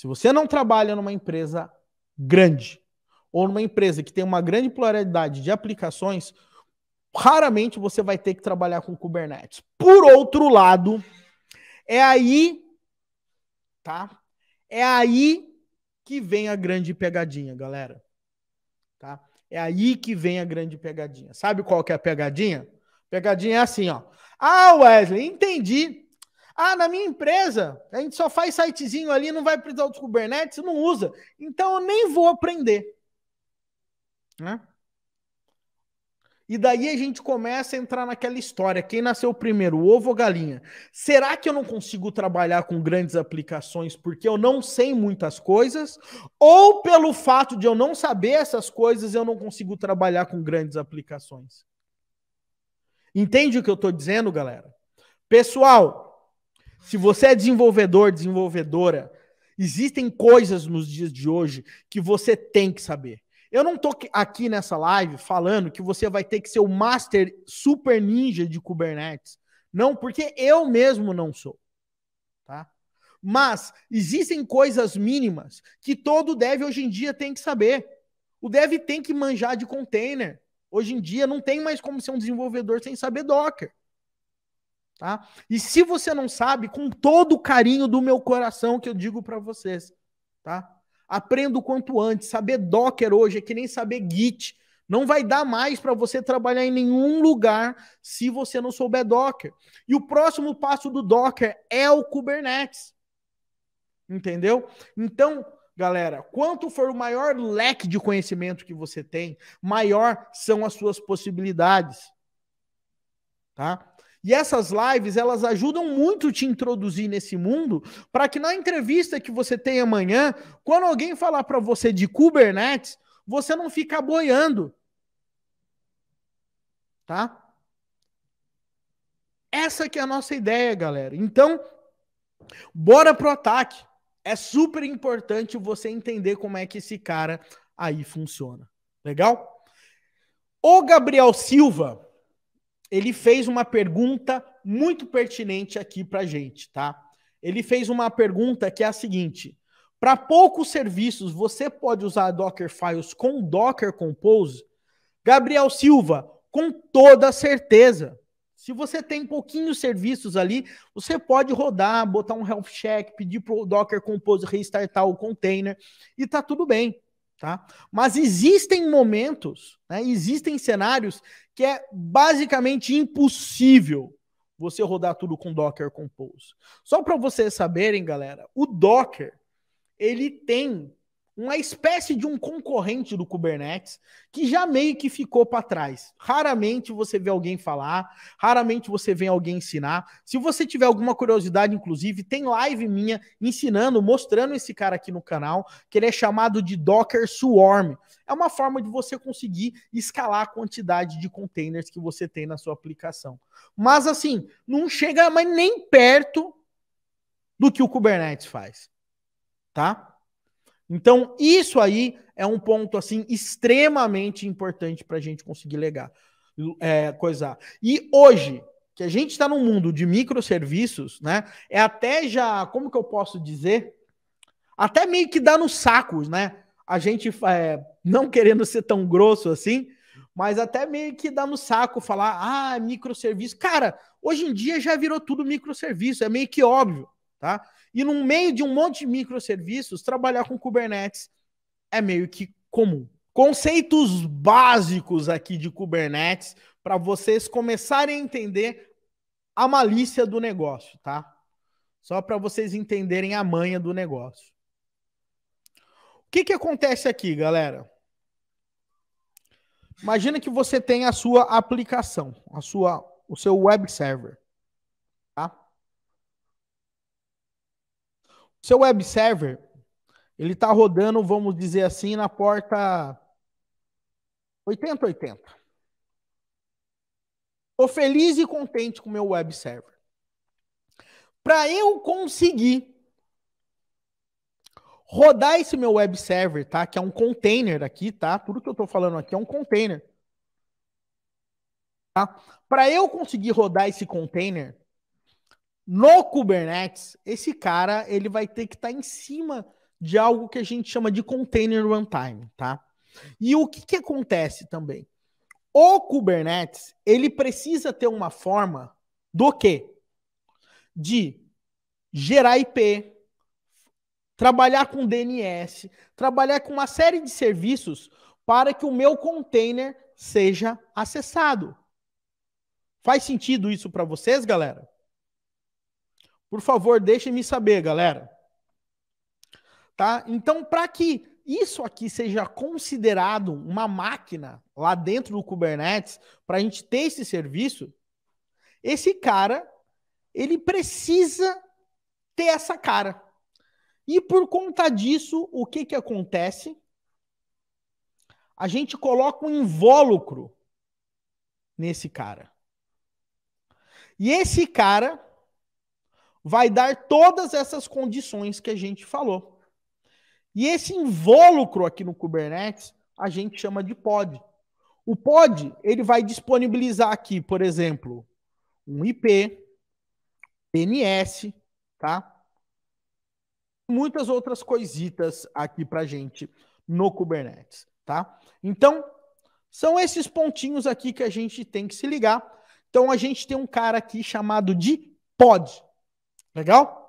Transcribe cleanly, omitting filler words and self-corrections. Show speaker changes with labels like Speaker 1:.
Speaker 1: Se você não trabalha numa empresa grande ou numa empresa que tem uma grande pluralidade de aplicações, raramente você vai ter que trabalhar com Kubernetes. Por outro lado, é aí, tá? É aí que vem a grande pegadinha, galera. Tá? É aí que vem a grande pegadinha. Sabe qual que é a pegadinha? Pegadinha é assim, ó. Ah, Wesley, entendi. Ah, na minha empresa, a gente só faz sitezinho ali, não vai precisar dos Kubernetes, não usa. Então eu nem vou aprender. Né? E daí a gente começa a entrar naquela história. Quem nasceu primeiro, o ovo ou galinha? Será que eu não consigo trabalhar com grandes aplicações porque eu não sei muitas coisas? Ou pelo fato de eu não saber essas coisas, eu não consigo trabalhar com grandes aplicações? Entende o que eu estou dizendo, galera? Pessoal, se você é desenvolvedor, desenvolvedora, existem coisas nos dias de hoje que você tem que saber. Eu não tô aqui nessa live falando que você vai ter que ser o master super ninja de Kubernetes. Não, porque eu mesmo não sou. Tá? Mas existem coisas mínimas que todo dev hoje em dia tem que saber. O dev tem que manjar de container. Hoje em dia não tem mais como ser um desenvolvedor sem saber Docker. Tá? E se você não sabe, com todo o carinho do meu coração que eu digo para vocês, tá? Aprenda o quanto antes. Saber Docker hoje é que nem saber Git. Não vai dar mais para você trabalhar em nenhum lugar se você não souber Docker. E o próximo passo do Docker é o Kubernetes. Entendeu? Então, galera, quanto for o maior leque de conhecimento que você tem, maior são as suas possibilidades. Tá? E essas lives, elas ajudam muito te introduzir nesse mundo, para que na entrevista que você tem amanhã, quando alguém falar para você de Kubernetes, você não fica boiando. Tá? Essa que é a nossa ideia, galera. Então, bora pro ataque. É super importante você entender como é que esse cara aí funciona. Legal? O Gabriel Silva, ele fez uma pergunta muito pertinente aqui pra gente, tá? Ele fez uma pergunta que é a seguinte: para poucos serviços, você pode usar Dockerfiles com Docker Compose? Gabriel Silva, com toda certeza. Se você tem pouquinhos serviços ali, você pode rodar, botar um health check, pedir para o Docker Compose restartar o container e tá tudo bem. Tá? Mas existem momentos, né, existem cenários que é basicamente impossível você rodar tudo com Docker Compose. Só para vocês saberem, galera, o Docker, ele tem uma espécie de um concorrente do Kubernetes que já meio que ficou para trás. Raramente você vê alguém falar, raramente você vê alguém ensinar. Se você tiver alguma curiosidade, inclusive, tem live minha ensinando, mostrando esse cara aqui no canal, que ele é chamado de Docker Swarm. É uma forma de você conseguir escalar a quantidade de containers que você tem na sua aplicação. Mas assim, não chega mais nem perto do que o Kubernetes faz. Tá? Então, isso aí é um ponto assim extremamente importante para a gente conseguir coisar. E hoje, que a gente está num mundo de microserviços, né? É até já, como que eu posso dizer? Até meio que dá no saco, né? A gente, não querendo ser tão grosso assim, mas até meio que dá no saco falar, microserviço. Cara, hoje em dia já virou tudo microserviço, é meio que óbvio, tá? E no meio de um monte de microserviços, trabalhar com Kubernetes é meio que comum. Conceitos básicos aqui de Kubernetes para vocês começarem a entender a malícia do negócio, tá? Só para vocês entenderem a manha do negócio. O que acontece aqui, galera? Imagina que você tem a sua aplicação, o seu web server. Tá? O seu web server, ele está rodando, vamos dizer assim, na porta 8080. Estou feliz e contente com o meu web server. Para eu conseguir rodar esse meu web server, tá? Que é um container aqui, tá? Tudo que eu estou falando aqui é um container. Tá? Para eu conseguir rodar esse container no Kubernetes, esse cara ele vai ter que estar em cima de algo que a gente chama de container runtime, tá? E o que acontece também? O Kubernetes, ele precisa ter uma forma do quê? De gerar IP, trabalhar com DNS, trabalhar com uma série de serviços para que o meu container seja acessado. Faz sentido isso para vocês, galera? Por favor, deixem-me saber, galera. Tá? Então, para que isso aqui seja considerado uma máquina lá dentro do Kubernetes, para a gente ter esse serviço, esse cara, ele precisa ter essa cara. E por conta disso, o que acontece? A gente coloca um invólucro nesse cara. E esse cara vai dar todas essas condições que a gente falou. E esse invólucro aqui no Kubernetes, a gente chama de pod. O pod, ele vai disponibilizar aqui, por exemplo, um IP, DNS, tá? Muitas outras coisitas aqui pra gente no Kubernetes, tá? Então, são esses pontinhos aqui que a gente tem que se ligar. Então, a gente tem um cara aqui chamado de pod. Legal?